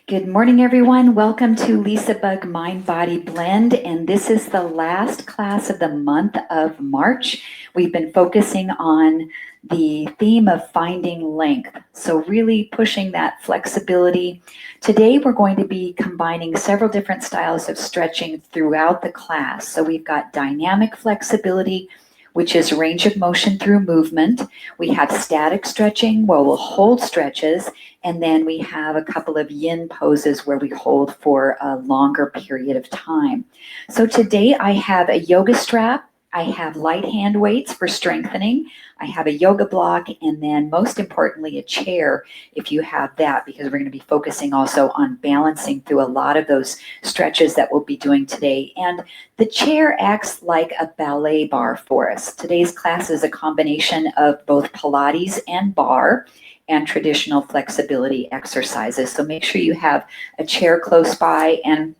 Good morning, everyone. Welcome to LisaBug Mind Body Blend, and this is the last class of the month of March. We've been focusing on the theme of finding length, so really pushing that flexibility. Today, we're going to be combining several different styles of stretching throughout the class. So we've got dynamic flexibility, which is range of motion through movement. We have static stretching, where we'll hold stretches, and then we have a couple of yin poses where we hold for a longer period of time. So today I have a yoga strap, I have light hand weights for strengthening, I have a yoga block, and then most importantly, a chair if you have that, because we're going to be focusing also on balancing through a lot of those stretches that we'll be doing today. And the chair acts like a ballet bar for us. Today's class is a combination of both Pilates and Barre and traditional flexibility exercises. So make sure you have a chair close by, and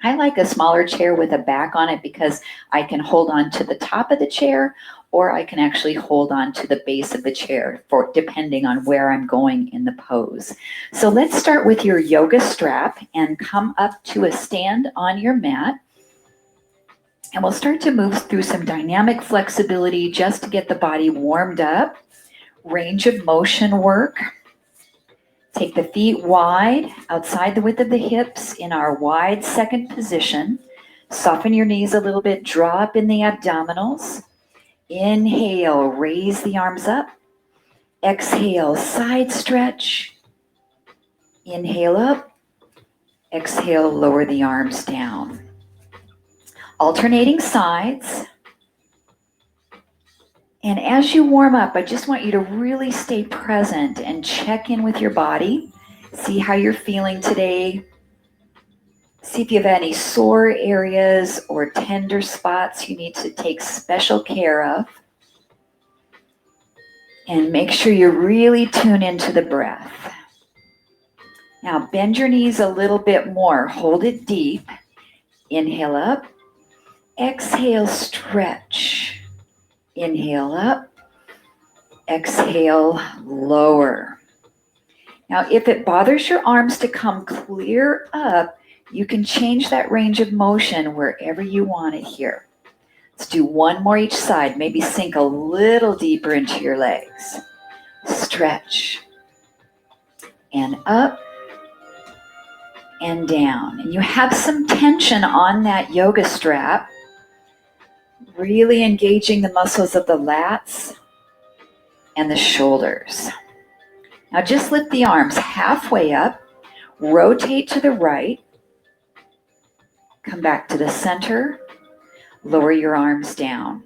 I like a smaller chair with a back on it because I can hold on to the top of the chair, or I can actually hold on to the base of the chair for depending on where I'm going in the pose. So let's start with your yoga strap and come up to a stand on your mat. And we'll start to move through some dynamic flexibility just to get the body warmed up. Range of motion work. Take the feet wide, outside the width of the hips in our wide second position. Soften your knees a little bit, draw up in the abdominals. Inhale, raise the arms up. Exhale, side stretch. Inhale up. Exhale, lower the arms down. Alternating sides. And as you warm up, I just want you to really stay present and check in with your body. See how you're feeling today. See if you have any sore areas or tender spots you need to take special care of. And make sure you really tune into the breath. Now bend your knees a little bit more. Hold it deep. Inhale up. Exhale, stretch. Inhale up. Exhale, lower. Now, if it bothers your arms to come clear up, you can change that range of motion wherever you want it here. Let's do one more each side. Maybe sink a little deeper into your legs. Stretch. And up and down. And you have some tension on that yoga strap. Really engaging the muscles of the lats and the shoulders. Now just lift the arms halfway up, rotate to the right, come back to the center, lower your arms down.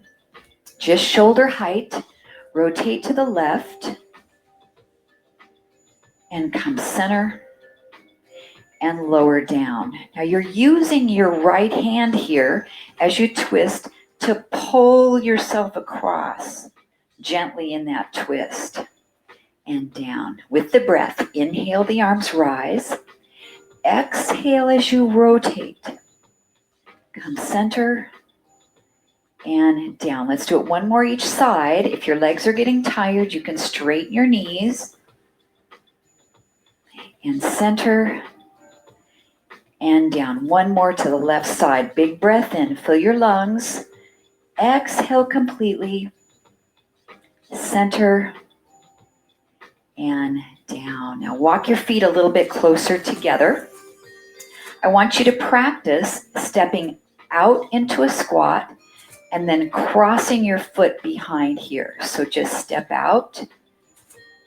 Just shoulder height, rotate to the left, and come center and lower down. Now you're using your right hand here as you twist to pull yourself across gently in that twist and down. With the breath, inhale, the arms rise. Exhale as you rotate. Come center and down. Let's do it one more each side. If your legs are getting tired, you can straighten your knees and center and down. One more to the left side. Big breath in, fill your lungs. Exhale completely, center, and down. Now walk your feet a little bit closer together. I want you to practice stepping out into a squat and then crossing your foot behind here. So just step out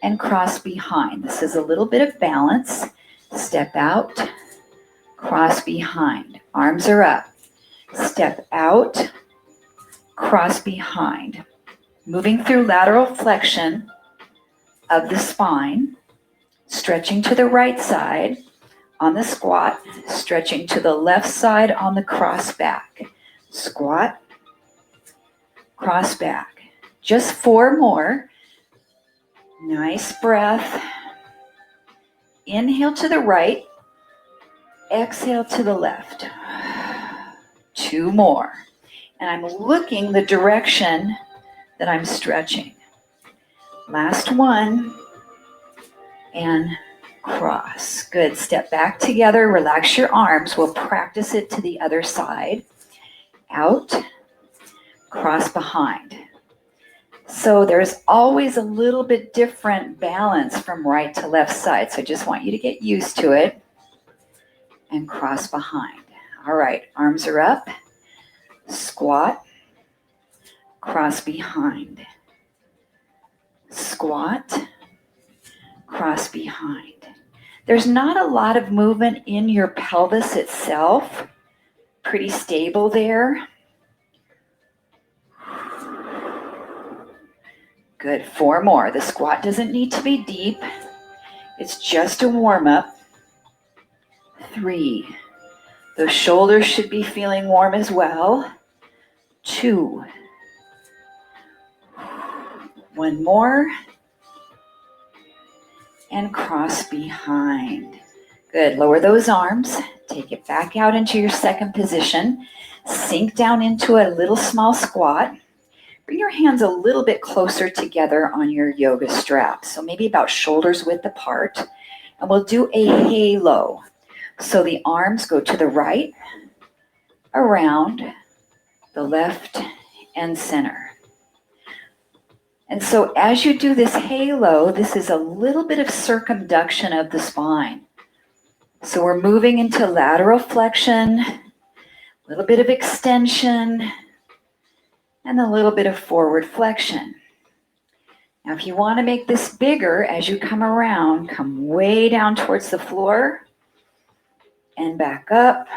and cross behind. This is a little bit of balance. Step out, cross behind. Arms are up. Step out, cross behind. Moving through lateral flexion of the spine, stretching to the right side on the squat, stretching to the left side on the cross back. Squat, cross back. Just 4 more. Nice breath. Inhale to the right, exhale to the left. 2 more. And I'm looking the direction that I'm stretching. Last one. And cross. Good. Step back together. Relax your arms. We'll practice it to the other side. Out, cross behind. So there's always a little bit different balance from right to left side. So I just want you to get used to it. And cross behind. All right, arms are up. Squat, cross behind. Squat, cross behind. There's not a lot of movement in your pelvis itself. Pretty stable there. Good, 4 more. The squat doesn't need to be deep. It's just a warm-up. 3. Those shoulders should be feeling warm as well. 2. 1 more. And cross behind. Good, lower those arms. Take it back out into your second position. Sink down into a little small squat. Bring your hands a little bit closer together on your yoga strap. So maybe about shoulders width apart. And we'll do a halo. So the arms go to the right, around, the left, and center. And so as you do this halo, this is a little bit of circumduction of the spine. So we're moving into lateral flexion, a little bit of extension, and a little bit of forward flexion. Now, if you want to make this bigger, as you come around, come way down towards the floor and back up.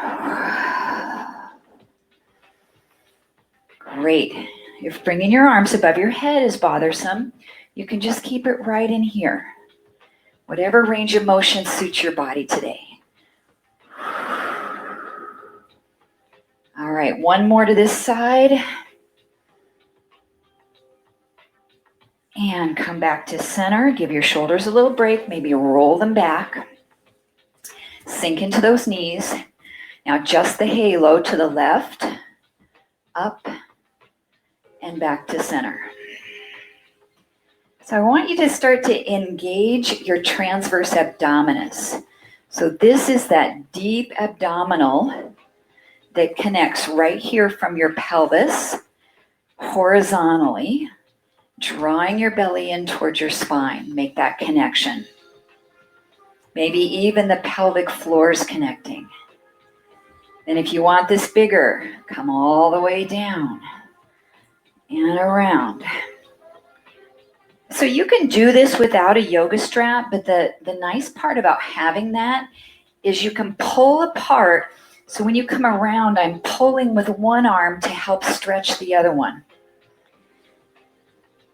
Great. If bringing your arms above your head is bothersome, you can just keep it right in here. Whatever range of motion suits your body today. All right, 1 more to this side. And come back to center. Give your shoulders a little break. Maybe roll them back. Sink into those knees. Now just the halo to the left, up, and back to center. So I want you to start to engage your transverse abdominis. So this is that deep abdominal that connects right here from your pelvis horizontally, drawing your belly in towards your spine. Make that connection. Maybe even the pelvic floor is connecting. And if you want this bigger, come all the way down and around. So you can do this without a yoga strap, but the nice part about having that is you can pull apart. So when you come around, I'm pulling with one arm to help stretch the other one.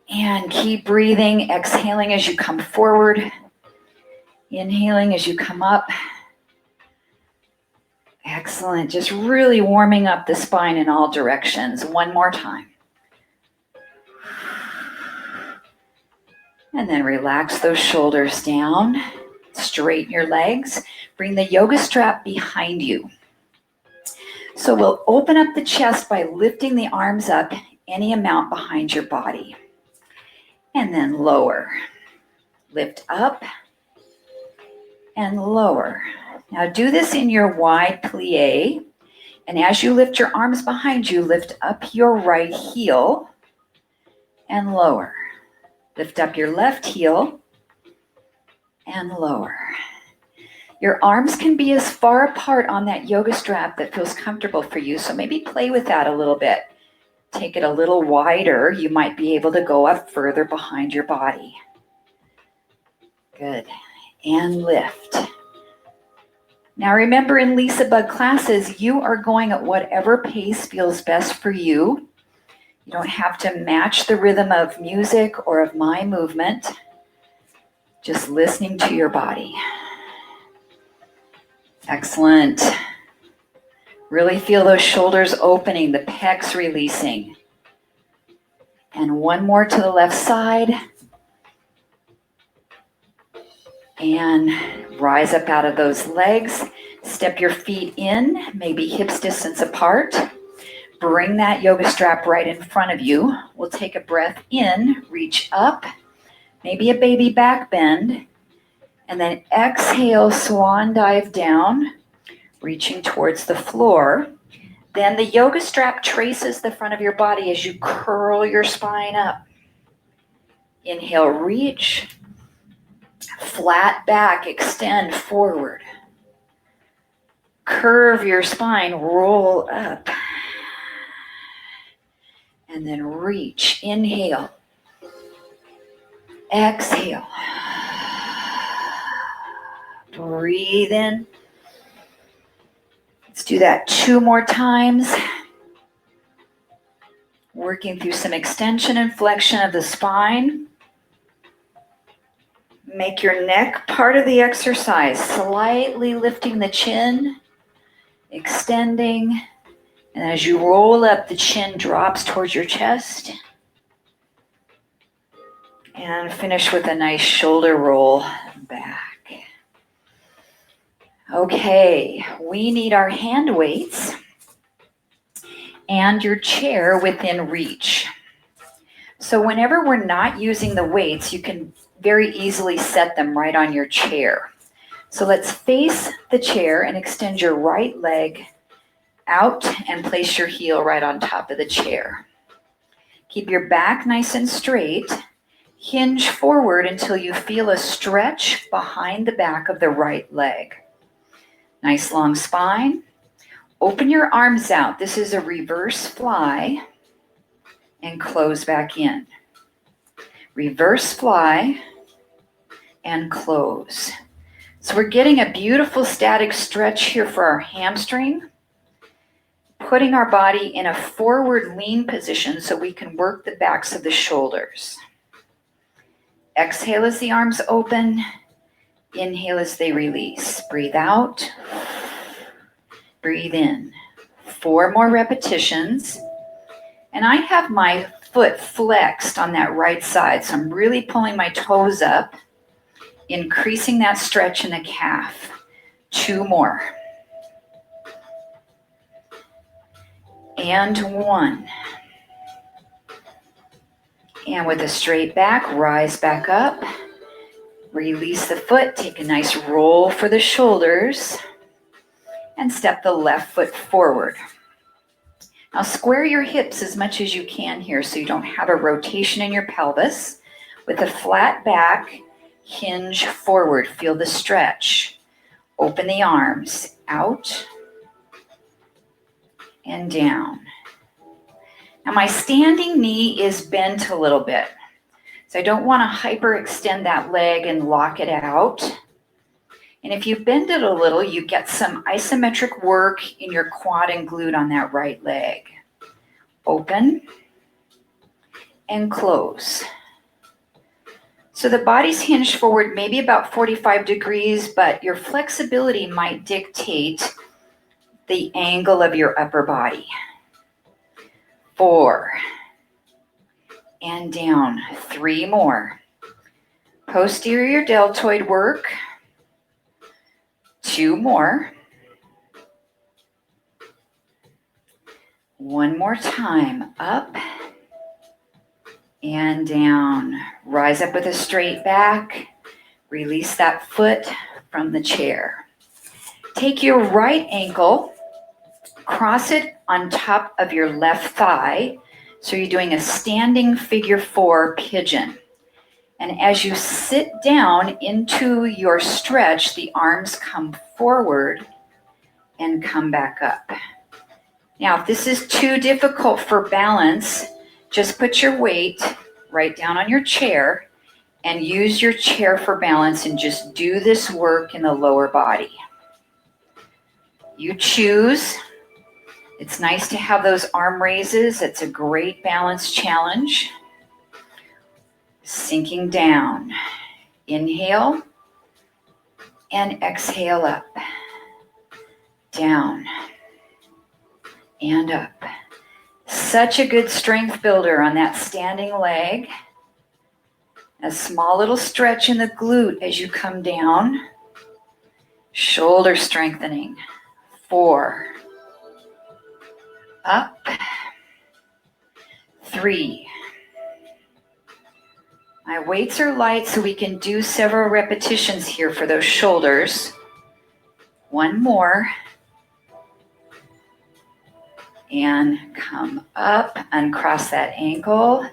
And keep breathing, exhaling as you come forward, inhaling as you come up. Excellent. Just really warming up the spine in all directions. 1 more time. And then relax those shoulders down. Straighten your legs. Bring the yoga strap behind you. So we'll open up the chest by lifting the arms up any amount behind your body. And then lower. Lift up and lower. Now do this in your wide plie. And as you lift your arms behind you, lift up your right heel and lower. Lift up your left heel and lower. Your arms can be as far apart on that yoga strap that feels comfortable for you. So maybe play with that a little bit. Take it a little wider. You might be able to go up further behind your body. Good. And lift. Now remember, in LisaBug classes, you are going at whatever pace feels best for you. You don't have to match the rhythm of music or of my movement. Just listening to your body. Excellent. Really feel those shoulders opening, the pecs releasing. And 1 more to the left side. And rise up out of those legs. Step your feet in, maybe hips distance apart. Bring that yoga strap right in front of you. We'll take a breath in, reach up, maybe a baby back bend, And then exhale, swan dive down, reaching towards the floor. Then the yoga strap traces the front of your body as you curl your spine up. Inhale, reach. Flat back, extend forward. Curve your spine, roll up. And then reach. Inhale. Exhale. Breathe in. Let's do that 2 more times. Working through some extension and flexion of the spine. Make your neck part of the exercise, slightly lifting the chin, extending, and as you roll up, the chin drops towards your chest. And finish with a nice shoulder roll back. Okay, we need our hand weights and your chair within reach. So whenever we're not using the weights, you can very easily set them right on your chair. So let's face the chair and extend your right leg out and place your heel right on top of the chair. Keep your back nice and straight. Hinge forward until you feel a stretch behind the back of the right leg. Nice long spine. Open your arms out. This is a reverse fly. And close back in. Reverse fly and close. So we're getting a beautiful static stretch here for our hamstring. Putting our body in a forward lean position so we can work the backs of the shoulders. Exhale as the arms open. Inhale as they release. Breathe out. Breathe in. 4 more repetitions. And I have my foot flexed on that right side. So I'm really pulling my toes up, increasing that stretch in the calf. 2 more. And 1. And with a straight back, rise back up. Release the foot, take a nice roll for the shoulders, and step the left foot forward. Now square your hips as much as you can here so you don't have a rotation in your pelvis. With a flat back, hinge forward, feel the stretch. Open the arms, out and down. Now my standing knee is bent a little bit. So I don't want to hyperextend that leg and lock it out. And if you bend it a little, you get some isometric work in your quad and glute on that right leg. Open and close. So the body's hinged forward maybe about 45 degrees, but your flexibility might dictate the angle of your upper body. 4. And down. 3 more. Posterior deltoid work. 2 more. 1 more time. Up and down. Rise up with a straight back. Release that foot from the chair. Take your right ankle, cross it on top of your left thigh. So you're doing a standing figure 4 pigeon. And as you sit down into your stretch, the arms come forward and come back up. Now, if this is too difficult for balance, just put your weight right down on your chair and use your chair for balance and just do this work in the lower body. You choose. It's nice to have those arm raises. It's a great balance challenge. Sinking down. Inhale and exhale up. Down and up. Such a good strength builder on that standing leg. A small little stretch in the glute as you come down. Shoulder strengthening. 4. Up. 3. My weights are light, so we can do several repetitions here for those shoulders. One more. And come up, uncross that ankle.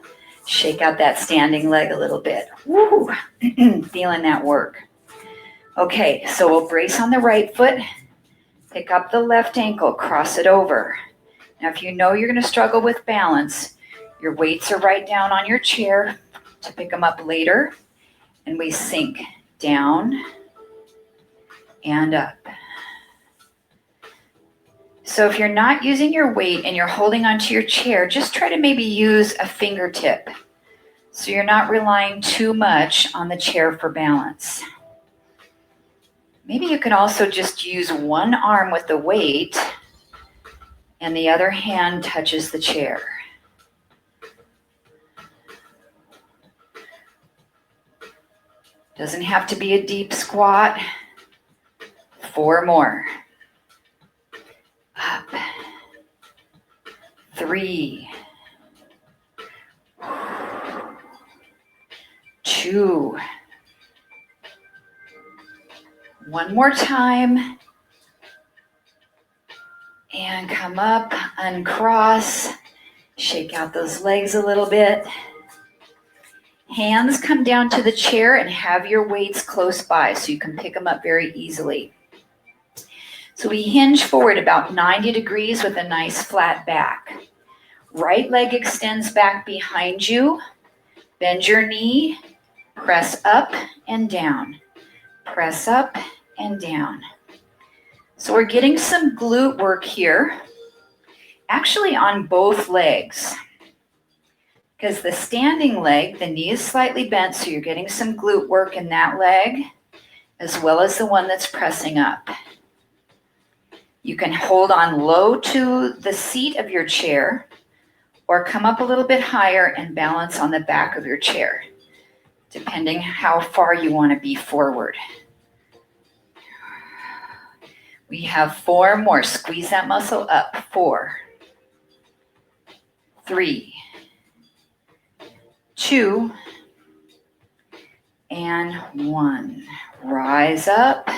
Shake out that standing leg a little bit. Woo! Feeling that work. Okay, so we'll brace on the right foot. Pick up the left ankle, cross it over. Now, if you know you're going to struggle with balance, your weights are right down on your chair to pick them up later. And we sink down and up. So if you're not using your weight and you're holding onto your chair, just try to maybe use a fingertip so you're not relying too much on the chair for balance. Maybe you can also just use one arm with the weight and the other hand touches the chair. Doesn't have to be a deep squat. 4 more. Up. 3. 2. One more time. And come up, uncross. Shake out those legs a little bit. Hands come down to the chair and have your weights close by so you can pick them up very easily. So we hinge forward about 90 degrees with a nice flat back. Right leg extends back behind you. Bend your knee. Press up and down. Press up and down. So we're getting some glute work here, actually on both legs. Because the standing leg, the knee is slightly bent, so you're getting some glute work in that leg, as well as the one that's pressing up. You can hold on low to the seat of your chair, or come up a little bit higher and balance on the back of your chair, depending how far you want to be forward. We have 4 more. Squeeze that muscle up. 4, 3, 2, and 1. Rise up.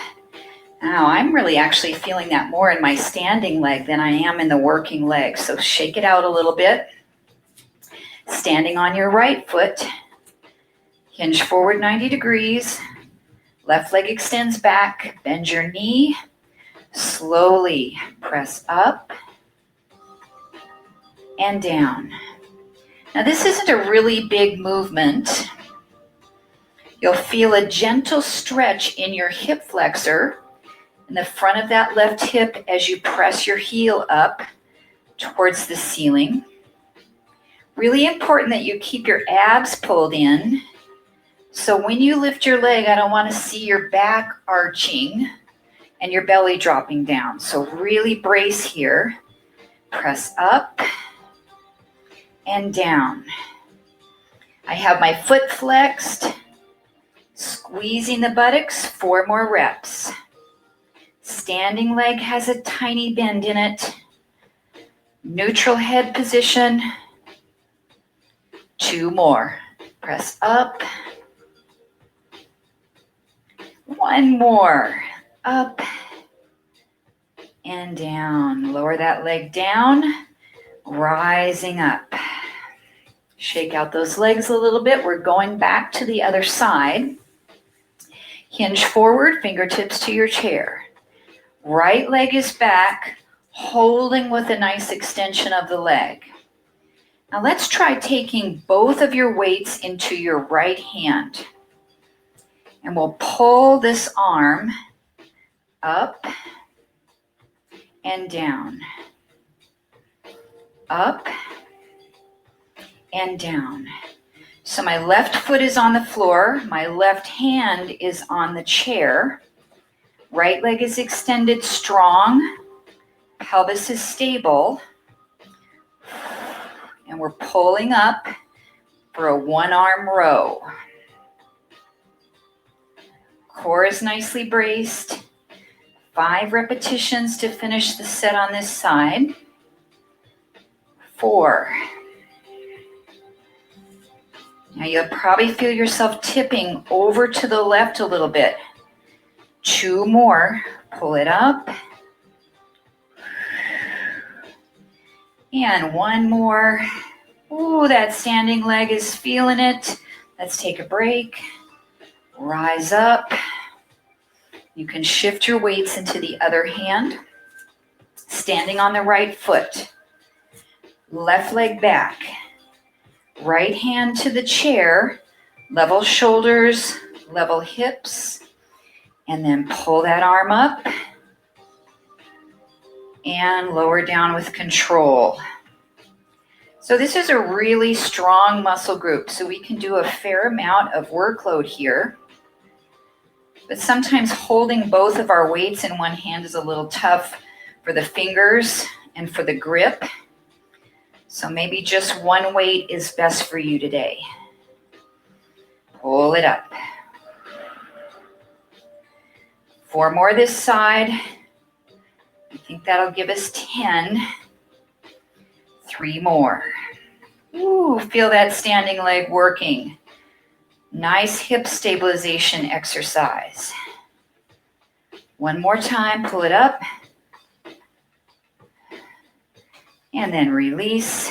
Now, I'm really actually feeling that more in my standing leg than I am in the working leg. So shake it out a little bit. Standing on your right foot. Hinge forward 90 degrees. Left leg extends back. Bend your knee. Slowly press up and down. Now, this isn't a really big movement. You'll feel a gentle stretch in your hip flexor in the front of that left hip as you press your heel up towards the ceiling. Really important that you keep your abs pulled in. So when you lift your leg, I don't want to see your back arching and your belly dropping down. So really brace here. Press up and down. I have my foot flexed, squeezing the buttocks. 4 more reps. Standing leg has a tiny bend in it. Neutral head position. 2 more. Press up. 1 more. Up and down. Lower that leg down. Rising up. Shake out those legs a little bit. We're going back to the other side. Hinge forward, fingertips to your chair. Right leg is back, holding with a nice extension of the leg. Now let's try taking both of your weights into your right hand. And we'll pull this arm up and down. Up and down. So my left foot is on the floor. My left hand is on the chair. Right leg is extended strong. Pelvis is stable. And we're pulling up for a 1-arm row. Core is nicely braced. 5 repetitions to finish the set on this side. 4, Now you'll probably feel yourself tipping over to the left a little bit. 2 more. Pull it up. And 1 more. Ooh, that standing leg is feeling it. Let's take a break. Rise up. You can shift your weights into the other hand. Standing on the right foot. Left leg back. Right hand to the chair. Level shoulders, level hips. And then pull that arm up. And lower down with control. So this is a really strong muscle group, so we can do a fair amount of workload here. But sometimes holding both of our weights in one hand is a little tough for the fingers and for the grip. So maybe just one weight is best for you today. Pull it up. 4 more this side. I think that'll give us 10. 3 more. Ooh, feel that standing leg working. Nice hip stabilization exercise. 1 more time, pull it up. And then release.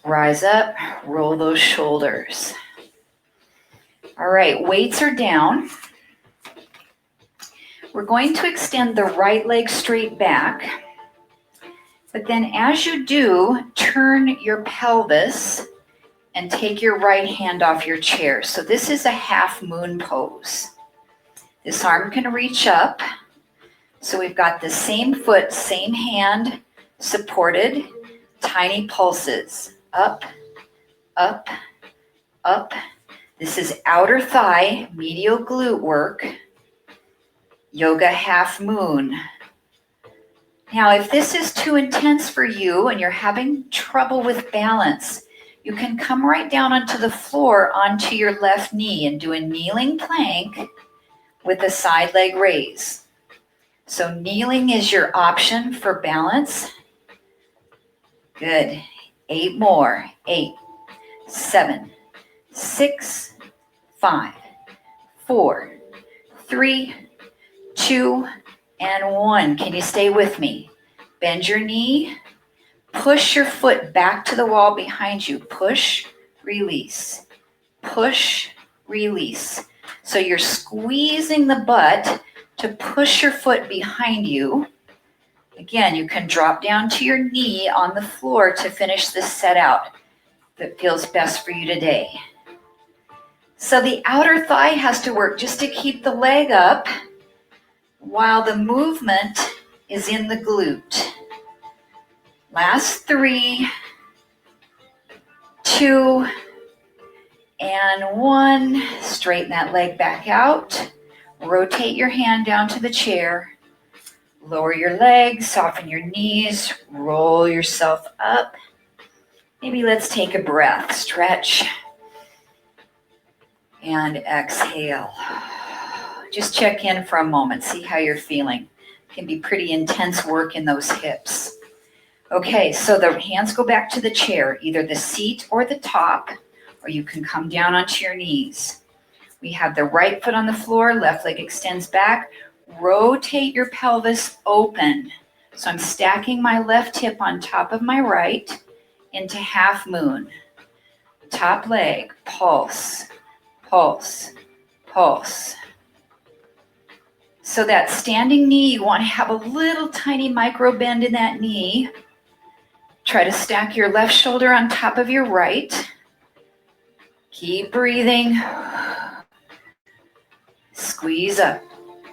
Rise up, roll those shoulders. All right, weights are down. We're going to extend the right leg straight back. But then as you do, turn your pelvis and take your right hand off your chair. So this is a half moon pose. This arm can reach up. So we've got the same foot, same hand, supported, tiny pulses. Up, up, up. This is outer thigh, medial glute work. Yoga half moon. Now, if this is too intense for you and you're having trouble with balance, you can come right down onto the floor onto your left knee and do a kneeling plank with a side leg raise. So kneeling is your option for balance. Good. 8 more. 8, 7, 6, 5, 4, 3, 2, and 1. Can you stay with me? Bend your knee. Push your foot back to the wall behind you. Push, release. Push, release. So you're squeezing the butt to push your foot behind you. Again, you can drop down to your knee on the floor to finish this set out that feels best for you today. So the outer thigh has to work just to keep the leg up while the movement is in the glute. Last 3, 2, and 1. Straighten that leg back out. Rotate your hand down to the chair. Lower your legs, soften your knees, roll yourself up. Maybe let's take a breath. Stretch and exhale. Just check in for a moment, see how you're feeling. It can be pretty intense work in those hips. Okay, so the hands go back to the chair, either the seat or the top, or you can come down onto your knees. We have the right foot on the floor, left leg extends back. Rotate your pelvis open. So I'm stacking my left hip on top of my right into half moon. Top leg, pulse, pulse, pulse. So that standing knee, you want to have a little tiny micro bend in that knee. Try to stack your left shoulder on top of your right. Keep breathing. Squeeze up,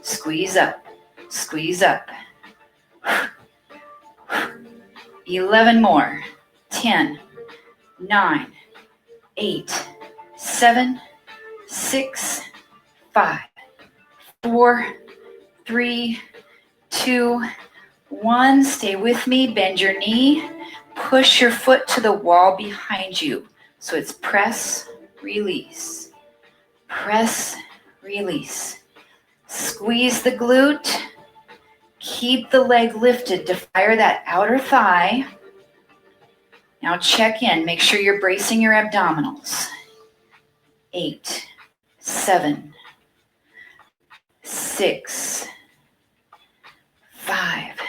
squeeze up, squeeze up. 11 more. 10, 9, 8, 7, 6, 5, 4, 3, 2, 1. Stay with me. Bend your knee. Push your foot to the wall behind you. So it's press, release. Press, release. Squeeze the glute. Keep the leg lifted to fire that outer thigh. Now check in. Make sure you're bracing your abdominals. 8, 7, 6, 5,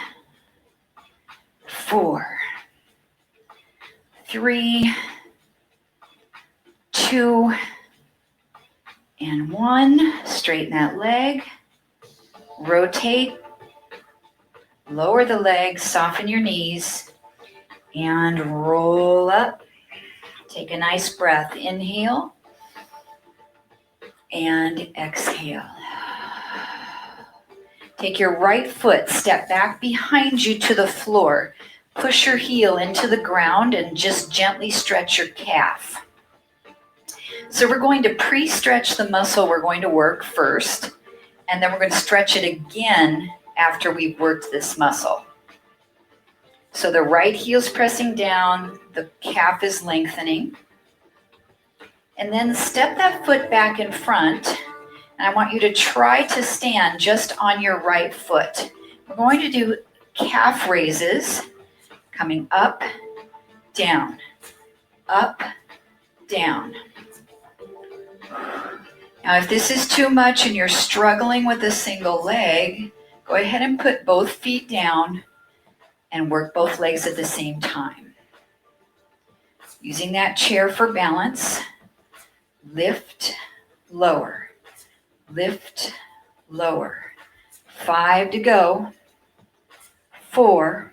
4, 3, 2, and 1. Straighten that leg. Rotate. Lower the legs, soften your knees, and roll up. Take a nice breath. Inhale and exhale. Take your right foot, step back behind you to the floor. Push your heel into the ground and just gently stretch your calf. So we're going to pre-stretch the muscle we're going to work first, and then we're going to stretch it again after we've worked this muscle. So the right heel's pressing down, the calf is lengthening. And then step that foot back in front, and I want you to try to stand just on your right foot. We're going to do calf raises, coming up, down, up, down. Now, if this is too much and you're struggling with a single leg, go ahead and put both feet down and work both legs at the same time. Using that chair for balance, lift, lower, lift, lower. 5 to go. 4,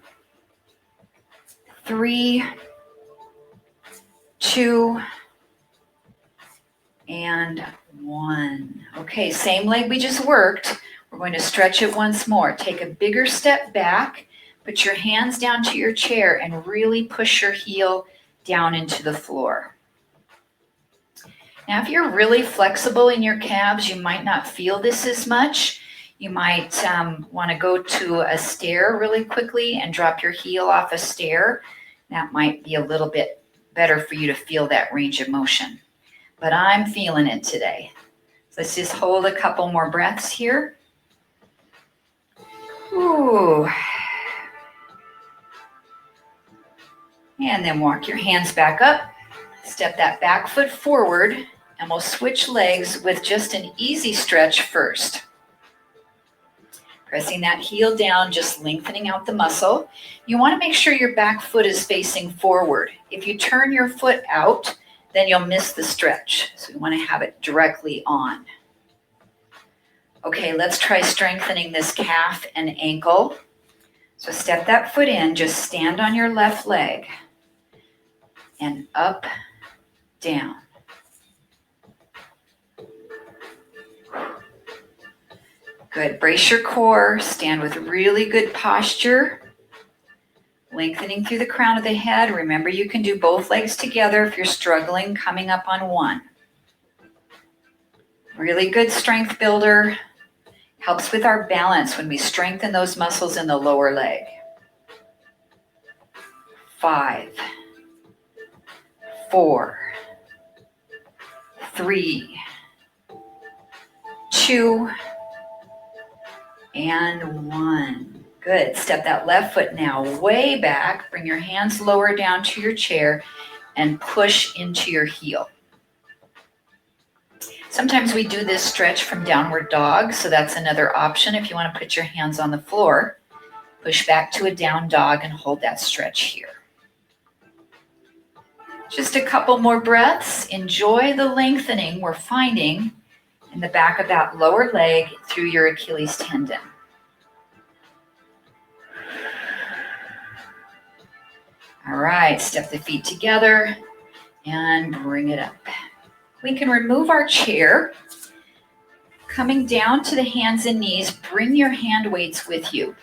3, 2, and 1. Okay, same leg we just worked. We're going to stretch it once more. Take a bigger step back. Put your hands down to your chair and really push your heel down into the floor. Now, if you're really flexible in your calves, you might not feel this as much. You might want to go to a stair really quickly and drop your heel off a stair. That might be a little bit better for you to feel that range of motion. But I'm feeling it today. So let's just hold a couple more breaths here. Ooh. And then walk your hands back up. Step that back foot forward, and we'll switch legs with just an easy stretch first. Pressing that heel down, just lengthening out the muscle. You want to make sure your back foot is facing forward. If you turn your foot out, then you'll miss the stretch. So you want to have it directly on. Okay, let's try strengthening this calf and ankle. So step that foot in, just stand on your left leg. And up, down. Good. Brace your core. Stand with really good posture. Lengthening through the crown of the head. Remember, you can do both legs together if you're struggling, coming up on one. Really good strength builder. Helps with our balance when we strengthen those muscles in the lower leg. 5, 4, 3, 2, and 1. Good. Step that left foot now way back. Bring your hands lower down to your chair and push into your heel. Sometimes we do this stretch from downward dog, so that's another option if you want to put your hands on the floor. Push back to a down dog and hold that stretch here. Just a couple more breaths. Enjoy the lengthening we're finding in the back of that lower leg through your Achilles tendon. All right, step the feet together and bring it up. We can remove our chair. Coming down to the hands and knees, bring your hand weights with you.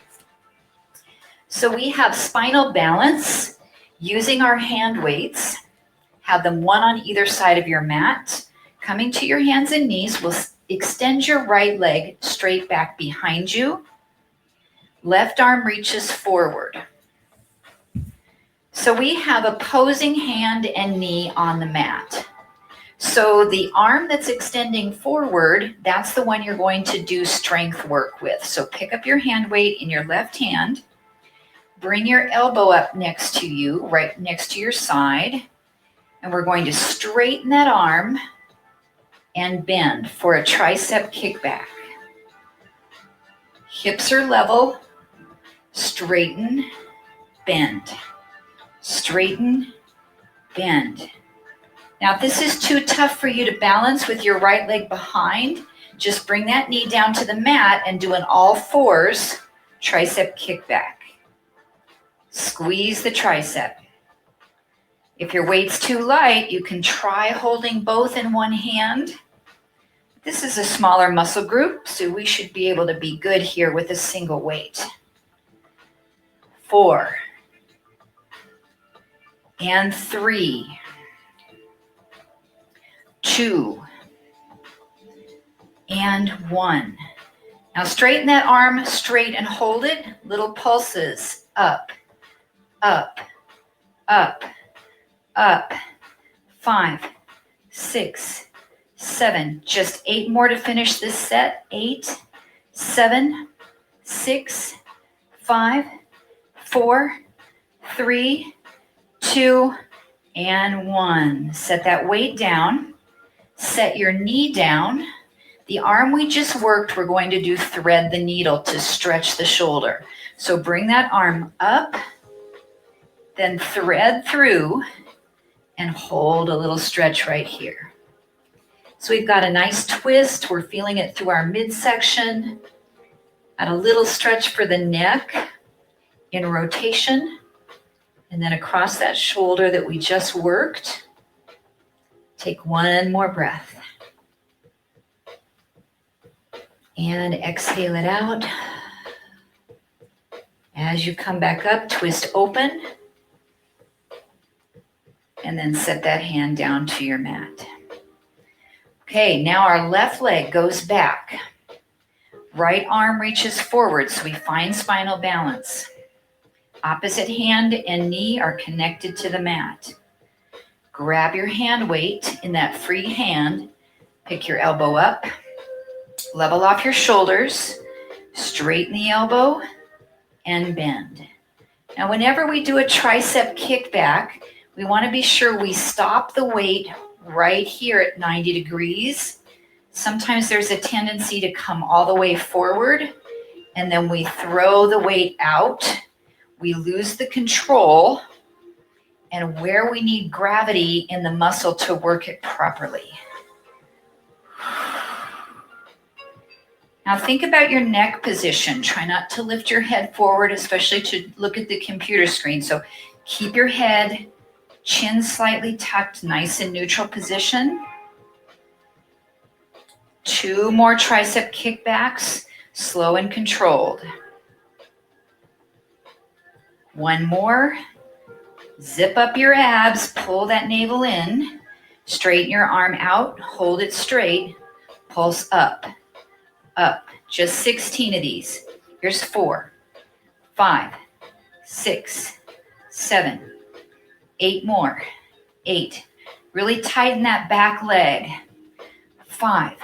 So we have spinal balance using our hand weights. Have them one on either side of your mat. Coming to your hands and knees, we'll extend your right leg straight back behind you. Left arm reaches forward. So we have opposing hand and knee on the mat. So the arm that's extending forward, that's the one you're going to do strength work with. So pick up your hand weight in your left hand. Bring your elbow up next to you, right next to your side. And we're going to straighten that arm and bend for a tricep kickback. Hips are level, straighten, bend. Straighten, bend. Now, if this is too tough for you to balance with your right leg behind, just bring that knee down to the mat and do an all fours tricep kickback. Squeeze the tricep. If your weight's too light, you can try holding both in one hand. This is a smaller muscle group, so we should be able to be good here with a single weight. 4 and 3, 2 and 1. Now straighten that arm straight and hold it. Little pulses. Up, up, up, up. 5, 6, 7. Just 8 more to finish this set. 8, 7, 6, 5, 4, 3, 2, and 1. Set that weight down. Set your knee down. The arm we just worked, we're going to do thread the needle to stretch the shoulder. So bring that arm up, then thread through, and hold a little stretch right here. So we've got a nice twist. We're feeling it through our midsection. Add a little stretch for the neck in rotation, and then across that shoulder that we just worked. Take one more breath. And exhale it out. As you come back up, twist open. And then set that hand down to your mat. Okay, now our left leg goes back. Right arm reaches forward, so we find spinal balance. Opposite hand and knee are connected to the mat. Grab your hand weight in that free hand. Pick your elbow up. Level off your shoulders. Straighten the elbow and bend. Now, whenever we do a tricep kickback, we want to be sure we stop the weight right here at 90 degrees. Sometimes there's a tendency to come all the way forward, and then we throw the weight out. We lose the control and where we need gravity in the muscle to work it properly. Now think about your neck position. Try not to lift your head forward, especially to look at the computer screen. So keep your head, chin slightly tucked, nice and neutral position. 2 more tricep kickbacks, slow and controlled. 1 more. Zip up your abs, pull that navel in, straighten your arm out, hold it straight, pulse up, up. Just 16 of these. Here's 4, 5, 6, 7, 8 more. 8. Really tighten that back leg. 5,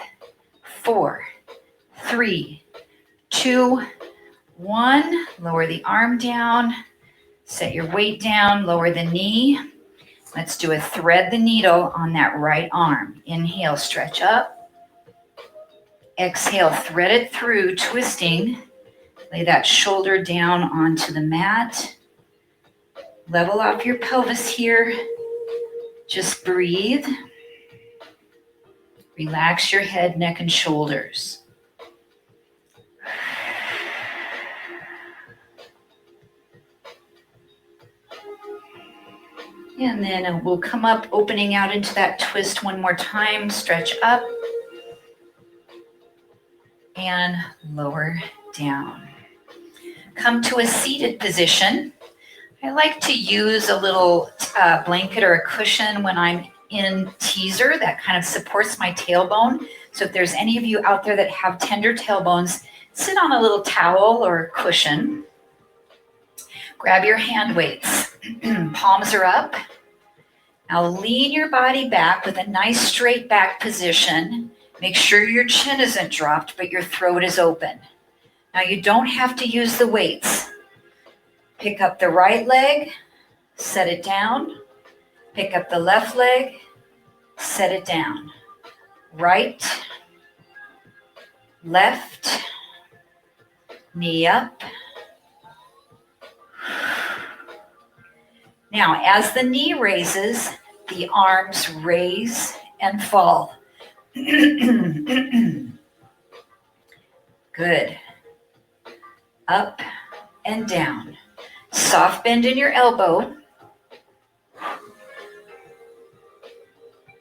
4, 3, 2, 1. Lower the arm down. Set your weight down, lower the knee. Let's do a thread the needle on that right arm. Inhale, stretch up. Exhale, thread it through, twisting. Lay that shoulder down onto the mat. Level off your pelvis here. Just breathe. Relax your head, neck, and shoulders. And then we'll come up, opening out into that twist one more time. Stretch up and lower down. Come to a seated position. I like to use a little blanket or a cushion when I'm in teaser that kind of supports my tailbone. So if there's any of you out there that have tender tailbones, sit on a little towel or cushion. Grab your hand weights. Palms are up. Now lean your body back with a nice straight back position. Make sure your chin isn't dropped, but your throat is open. Now you don't have to use the weights. Pick up the right leg, set it down. Pick up the left leg, set it down. right, left, knee up. Now, as the knee raises, the arms raise and fall. Good. Up and down. Soft bend in your elbow.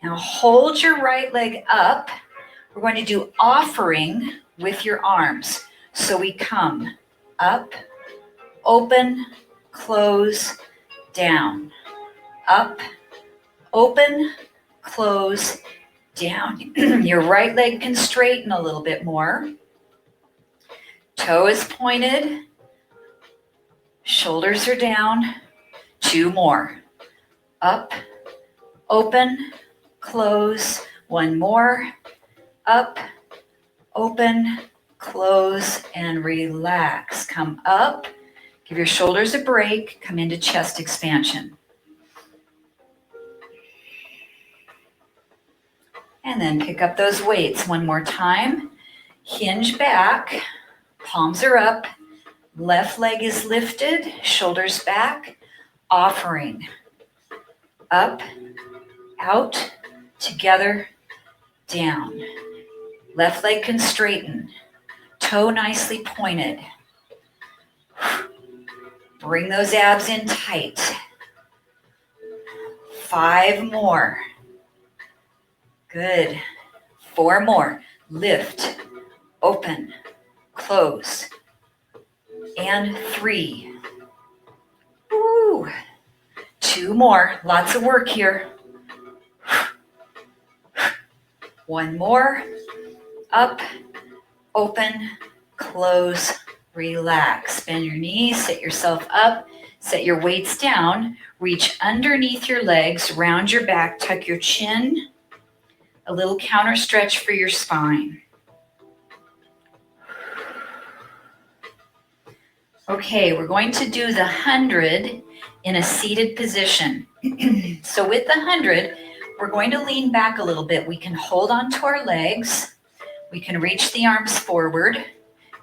Now hold your right leg up. We're going to do offering with your arms. So we come up, open, close, down. Up, open, close, down. Your right leg can straighten a little bit more. Toe is pointed. Shoulders are down. 2 more. Up, open, close. 1 more. Up, open, close, and relax. Come up. Give your shoulders a break. Come into chest expansion. And then pick up those weights 1 more time. Hinge back. Palms are up. Left leg is lifted. Shoulders back. Offering. Up, out, together, down. Left leg can straighten. Toe nicely pointed. Bring those abs in tight. 5 more. Good. 4 more. Lift, open, close. And 3. Woo. 2 more. Lots of work here. 1 more. Up, open, close, relax. Bend your knees, sit yourself up, set your weights down, reach underneath your legs, round your back, tuck your chin. A little counter stretch for your spine. Okay, we're going to do the 100 in a seated position. So with the 100, we're going to lean back a little bit. We can hold on to our legs. We can reach the arms forward.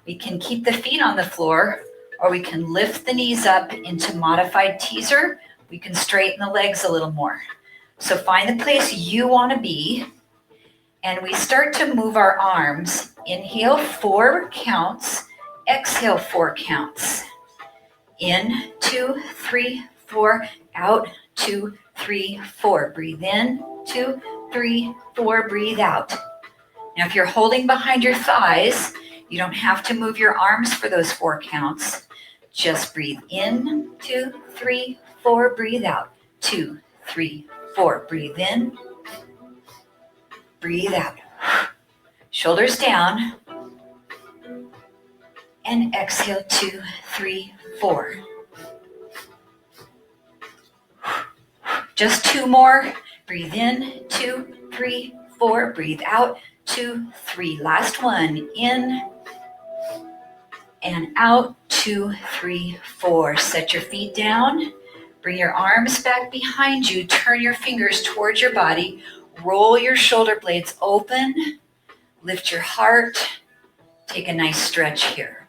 We can keep the feet on the floor, or we can lift the knees up into modified teaser. We can straighten the legs a little more. So find the place you want to be, and we start to move our arms. Inhale, 4 counts. Exhale, 4 counts. In, 2, 3, 4. Out, 2, 3, 4. Breathe in, 2, 3, 4. Breathe out. Now, if you're holding behind your thighs, you don't have to move your arms for those 4 counts. Just breathe in, 2, 3, 4. Breathe out, 2, 3, 4. Breathe in, breathe out. Shoulders down. And exhale, 2, 3, 4. Just 2 more. Breathe in, 2, 3, 4. Breathe out, 2, 3. Last one. In and out, 2, 3, 4. Set your feet down. Bring your arms back behind you. Turn your fingers towards your body. Roll your shoulder blades open. Lift your heart. Take a nice stretch here.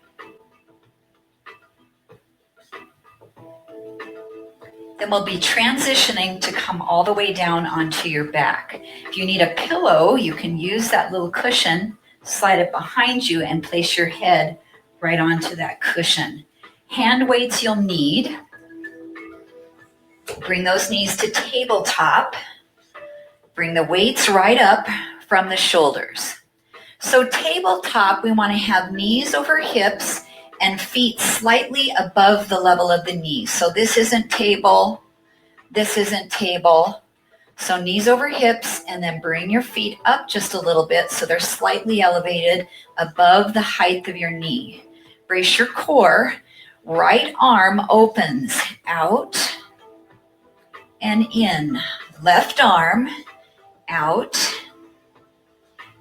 Then we'll be transitioning to come all the way down onto your back. If you need a pillow, you can use that little cushion, slide it behind you, and place your head right onto that cushion. Hand weights you'll need. Bring those knees to tabletop. Bring the weights right up from the shoulders. So tabletop, we want to have knees over hips and feet slightly above the level of the knees. So this isn't table, this isn't table. So knees over hips, and then bring your feet up just a little bit so they're slightly elevated above the height of your knee. Brace your core. Right arm opens out and in. Left arm out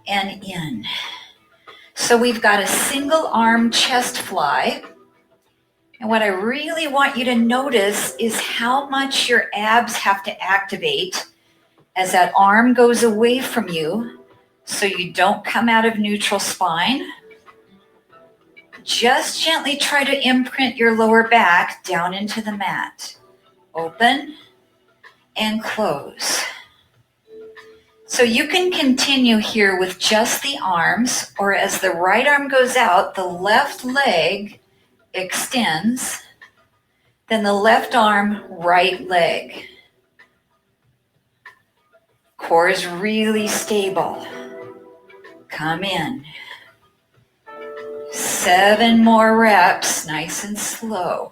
and in. So we've got a single arm chest fly. And what I really want you to notice is how much your abs have to activate as that arm goes away from you so you don't come out of neutral spine. Just gently try to imprint your lower back down into the mat. Open and close. So you can continue here with just the arms, or as the right arm goes out, the left leg extends, then the left arm, right leg. Core is really stable. Come in. 7 more reps, nice and slow.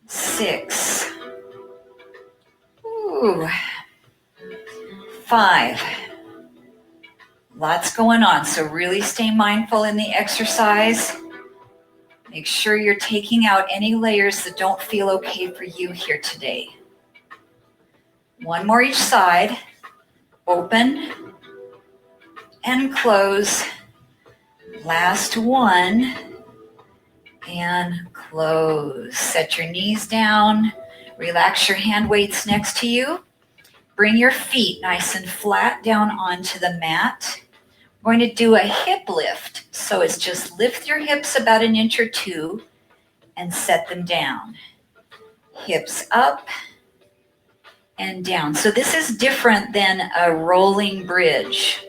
6. Ooh. 5. Lots going on, so really stay mindful in the exercise. Make sure you're taking out any layers that don't feel okay for you here today. 1 more each side. Open and close. Last one. And close. Set your knees down. Relax your hand weights next to you. Bring your feet nice and flat down onto the mat. We're going to do a hip lift. So it's just lift your hips about 1 inch or 2 and set them down. Hips up and down. So this is different than a rolling bridge.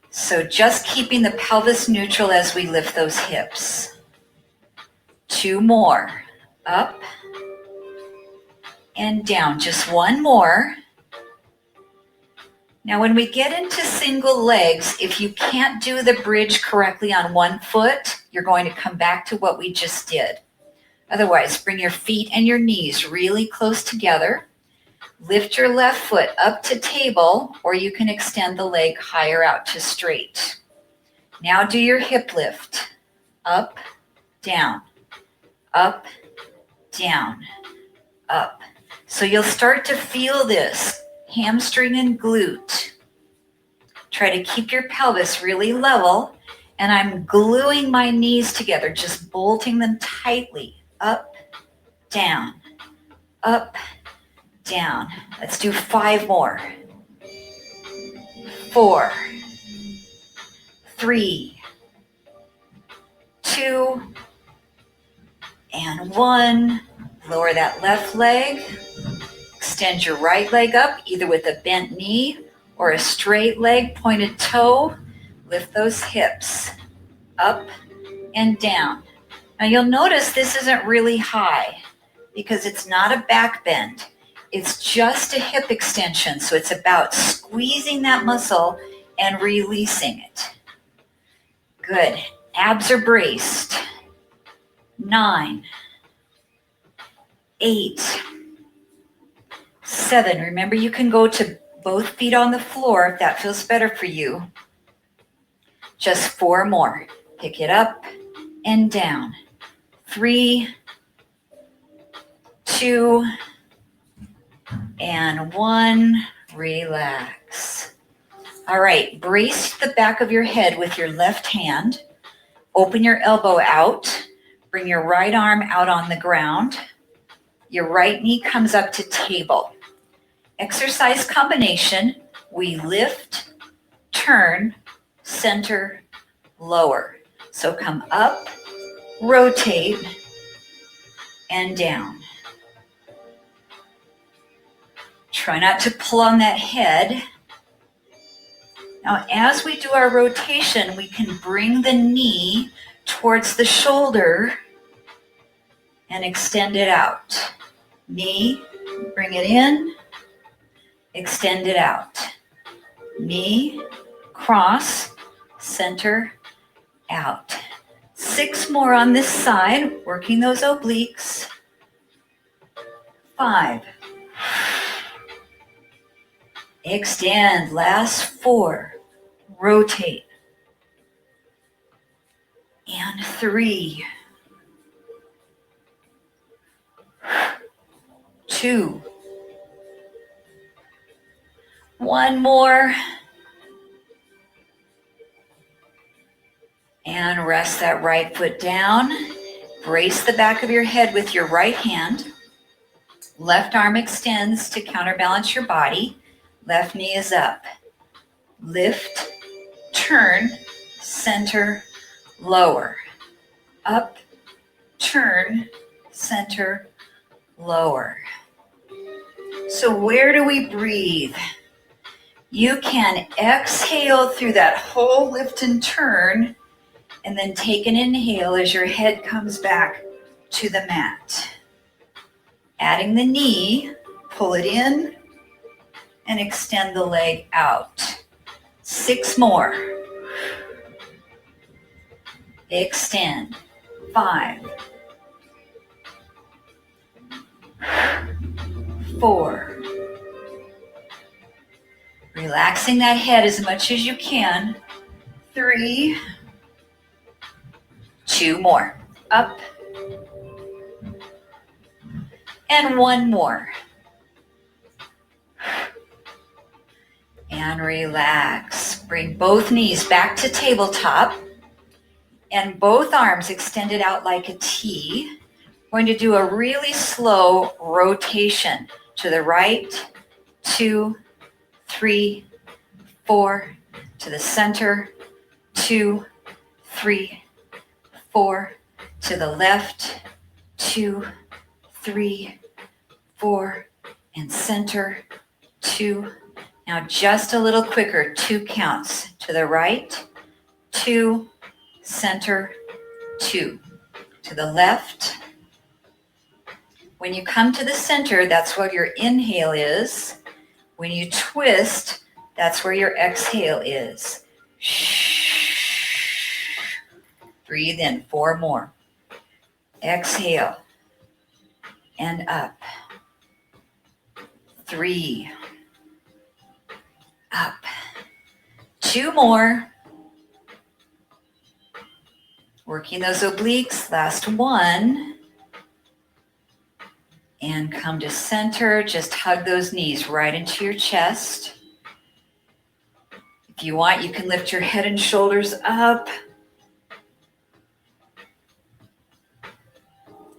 So just keeping the pelvis neutral as we lift those hips. 2 more. Up and down. Just 1 more. Now when we get into single legs, if you can't do the bridge correctly on 1 foot, you're going to come back to what we just did. Otherwise, bring your feet and your knees really close together. Lift your left foot up to table, or you can extend the leg higher out to straight. Now do your hip lift. Up, down, up, down, up. So you'll start to feel this hamstring and glute. Try to keep your pelvis really level, and I'm gluing my knees together, just bolting them tightly. Up, down, up, down. Let's do 5 more. 4, 3, 2, and 1. Lower that left leg. Extend your right leg up, either with a bent knee or a straight leg, pointed toe. Lift those hips up and down. Now you'll notice this isn't really high because it's not a back bend. It's just a hip extension. So it's about squeezing that muscle and releasing it. Good. Abs are braced. 9, 8, 7. Remember, you can go to both feet on the floor if that feels better for you. Just 4 more. Pick it up and down. 3, 2, and 1. Relax. All right, brace the back of your head with your left hand. Open your elbow out. Bring your right arm out on the ground. Your right knee comes up to table. Exercise combination, we lift, turn, center, lower. So come up, rotate, and down. Try not to pull on that head. Now, as we do our rotation, we can bring the knee towards the shoulder and extend it out. Knee, bring it in, extend it out. Knee, cross, center, out. 6 more on this side, working those obliques. 5. Extend, last 4. Rotate. And 3. 2. 1 more. And rest that right foot down. Brace the back of your head with your right hand. Left arm extends to counterbalance your body. Left knee is up. Lift, turn, center, lower. Up, turn, center, lower. So where do we breathe? You can exhale through that whole lift and turn, and then take an inhale as your head comes back to the mat. Adding the knee, pull it in, and extend the leg out. 6 more. Extend. 5, 4. Relaxing that head as much as you can. 3, 2 more. Up. And 1 more. And relax. Bring both knees back to tabletop and both arms extended out like a T. We're going to do a really slow rotation to the right, 2, 3, 4, to the center, 2, 3, 4, to the left, 2, 3, 4, and center, 2. Now just a little quicker, 2 counts. To the right, 2, center, 2. To the left. When you come to the center, that's what your inhale is. When you twist, that's where your exhale is. Breathe in, 4 more. Exhale and up. 3. Up. 2 more. Working those obliques. Last 1. And come to center. Just hug those knees right into your chest. If you want, you can lift your head and shoulders up.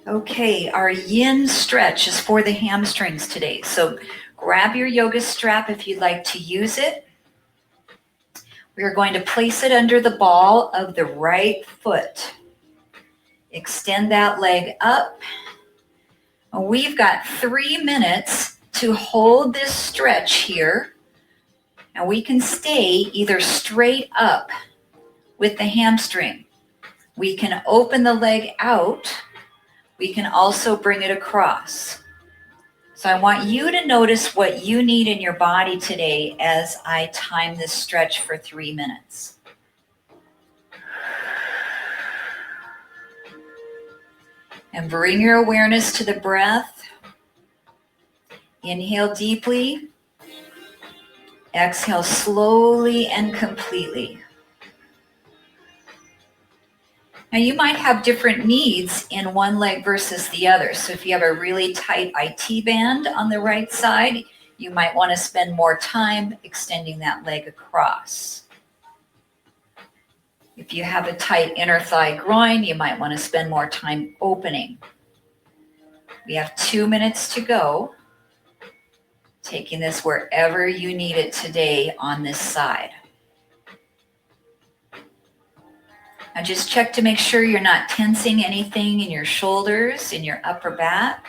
Okay, our yin stretch is for the hamstrings today. So grab your yoga strap if you'd like to use it. We are going to place it under the ball of the right foot. Extend that leg up. We've got 3 minutes to hold this stretch here. And we can stay either straight up with the hamstring. We can open the leg out. We can also bring it across. So I want you to notice what you need in your body today as I time this stretch for 3 minutes. And bring your awareness to the breath. Inhale deeply. Exhale slowly and completely. Now you might have different needs in one leg versus the other. So if you have a really tight IT band on the right side, you might want to spend more time extending that leg across. If you have a tight inner thigh groin, you might want to spend more time opening. We have 2 minutes to go, taking this wherever you need it today on this side. Now just check to make sure you're not tensing anything in your shoulders, in your upper back.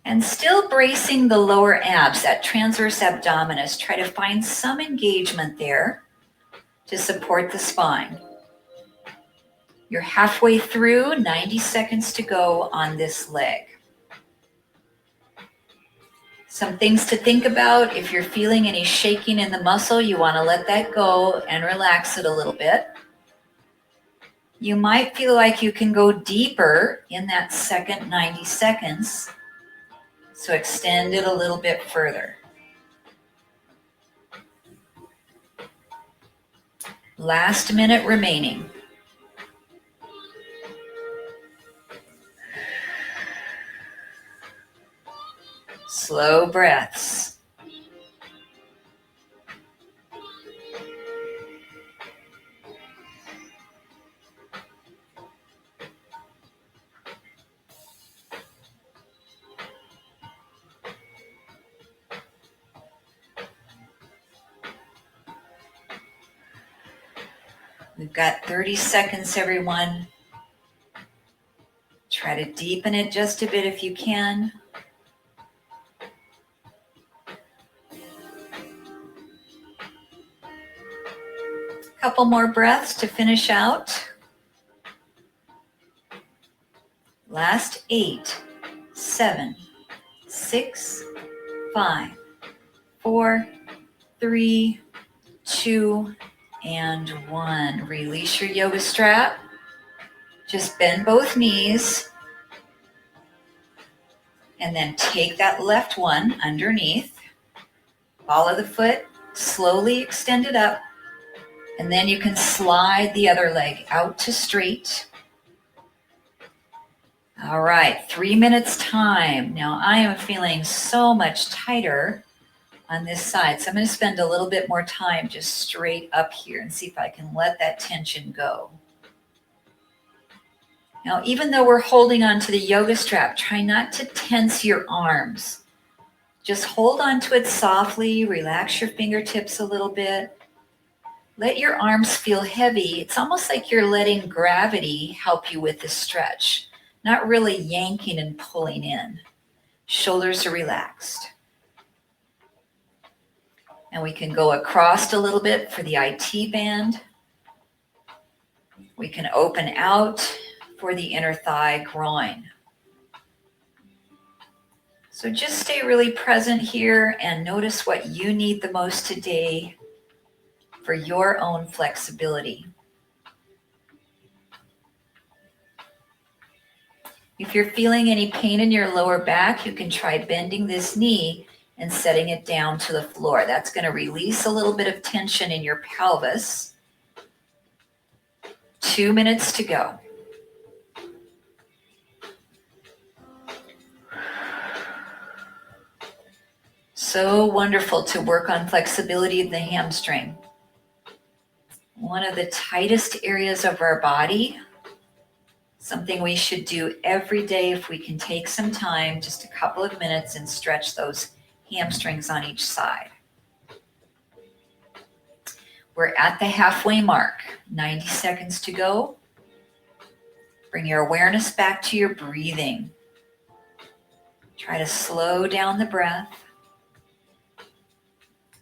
And still bracing the lower abs, that transverse abdominis. Try to find some engagement there to support the spine. You're halfway through, 90 seconds to go on this leg. Some things to think about. If you're feeling any shaking in the muscle, you want to let that go and relax it a little bit. You might feel like you can go deeper in that second 90 seconds. So extend it a little bit further. Last minute remaining. Slow breaths. We've got 30 seconds, everyone. Try to deepen it just a bit if you can. Couple more breaths to finish out. Last 8, 7, 6, 5, 4, 3, 2, and 1. Release your yoga strap. Just bend both knees. And then take that left one underneath. Ball of the foot, slowly extend it up. And then you can slide the other leg out to straight. All right, 3 minutes time. Now I am feeling so much tighter on this side. So I'm going to spend a little bit more time just straight up here and see if I can let that tension go. Now, even though we're holding on to the yoga strap, try not to tense your arms. Just hold on to it softly, relax your fingertips a little bit. Let your arms feel heavy. It's almost like you're letting gravity help you with the stretch, not really yanking and pulling in. Shoulders are relaxed. And we can go across a little bit for the IT band. We can open out for the inner thigh groin. So just stay really present here and notice what you need the most today for your own flexibility. If you're feeling any pain in your lower back, you can try bending this knee and setting it down to the floor. That's going to release a little bit of tension in your pelvis. 2 minutes to go. So wonderful to work on flexibility of the hamstring. One of the tightest areas of our body. Something we should do every day if we can take some time, just a couple of minutes, and stretch those hamstrings on each side. We're at the halfway mark. 90 seconds to go. Bring your awareness back to your breathing. Try to slow down the breath.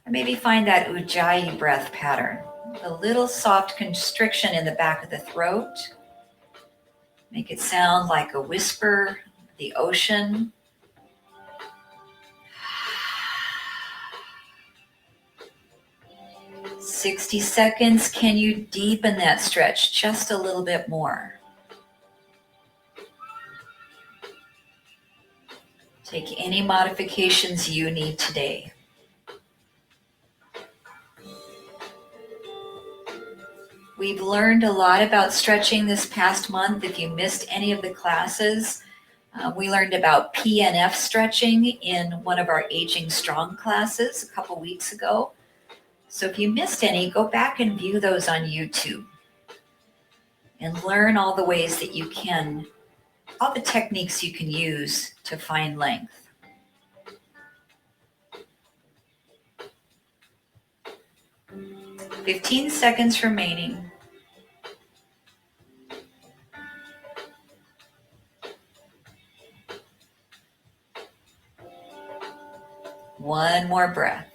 And maybe find that Ujjayi breath pattern. A little soft constriction in the back of the throat. Make it sound like a whisper, the ocean. – 60 seconds. Can you deepen that stretch just a little bit more? Take any modifications you need today. We've learned a lot about stretching this past month. If you missed any of the classes, we learned about PNF stretching in one of our Aging Strong classes a couple weeks ago. So if you missed any, go back and view those on YouTube and learn all the ways that you can, all the techniques you can use to find length. – 15 seconds remaining. One more breath.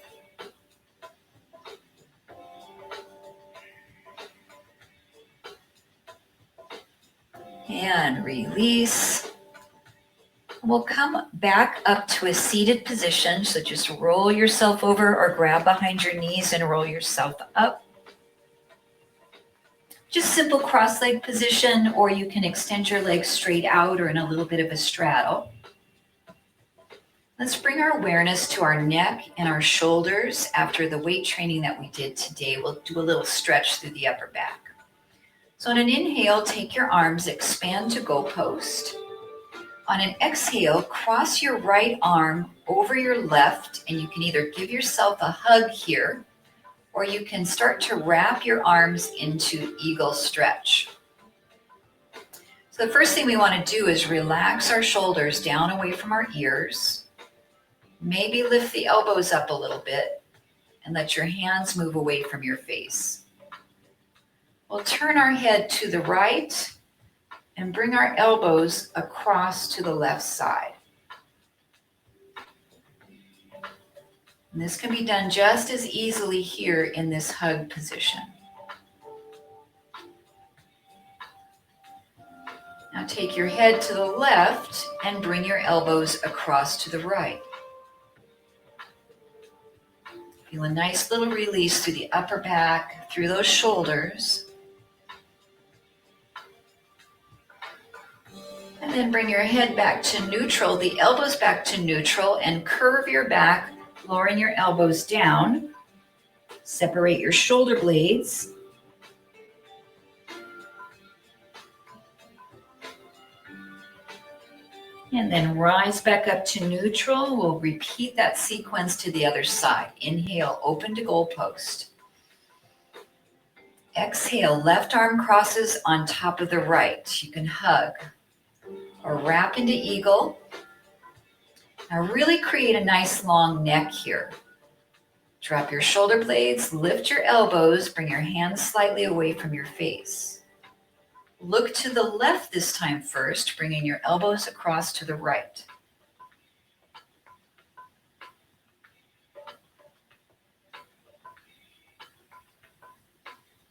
And release. We'll come back up to a seated position. So just roll yourself over or grab behind your knees and roll yourself up. Just simple cross-leg position, or you can extend your legs straight out or in a little bit of a straddle. Let's bring our awareness to our neck and our shoulders. After the weight training that we did today, we'll do a little stretch through the upper back. So on an inhale, take your arms, expand to goal post. On an exhale, cross your right arm over your left, and you can either give yourself a hug here, or you can start to wrap your arms into eagle stretch. So the first thing we want to do is relax our shoulders down away from our ears. Maybe lift the elbows up a little bit and let your hands move away from your face. We'll turn our head to the right and bring our elbows across to the left side. And this can be done just as easily here in this hug position. Now take your head to the left and bring your elbows across to the right. Feel a nice little release through the upper back, through those shoulders. And then bring your head back to neutral, the elbows back to neutral, and curve your back, lowering your elbows down. Separate your shoulder blades. And then rise back up to neutral. We'll repeat that sequence to the other side. Inhale, open to goalpost. Exhale, left arm crosses on top of the right. You can hug or wrap into eagle. Now really create a nice long neck here. Drop your shoulder blades, lift your elbows, bring your hands slightly away from your face. Look to the left this time first, bringing your elbows across to the right.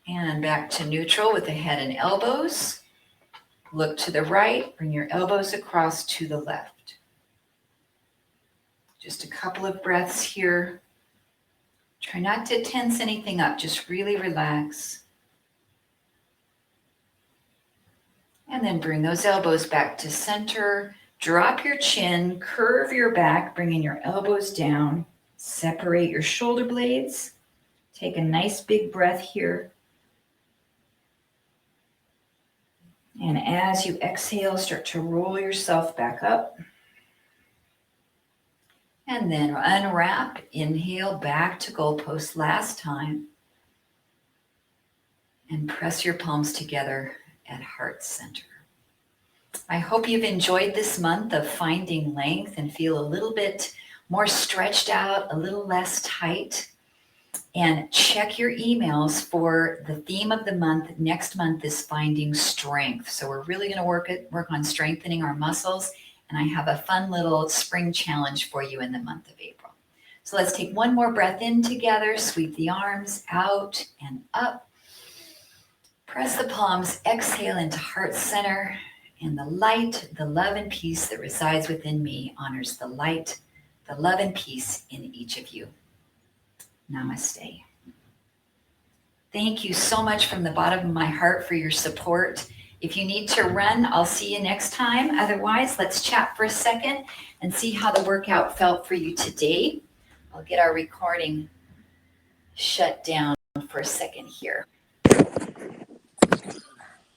And back to neutral with the head and elbows. Look to the right, bring your elbows across to the left. Just a couple of breaths here. Try not to tense anything up, just really relax. And then bring those elbows back to center. Drop your chin, curve your back, bringing your elbows down. Separate your shoulder blades. Take a nice big breath here. And as you exhale, start to roll yourself back up. And then unwrap, inhale, back to goalpost last time. And press your palms together at heart center. I hope you've enjoyed this month of finding length and feel a little bit more stretched out, a little less tight. And check your emails for the theme of the month. Next month is finding strength. So we're really going to work on strengthening our muscles. And I have a fun little spring challenge for you in the month of April. So let's take one more breath in together. Sweep the arms out and up. Press the palms, exhale into heart center. And the light, the love and peace that resides within me honors the light, the love and peace in each of you. Namaste. Thank you so much from the bottom of my heart for your support. If you need to run, I'll see you next time. Otherwise, let's chat for a second and see how the workout felt for you today. I'll get our recording shut down for a second here.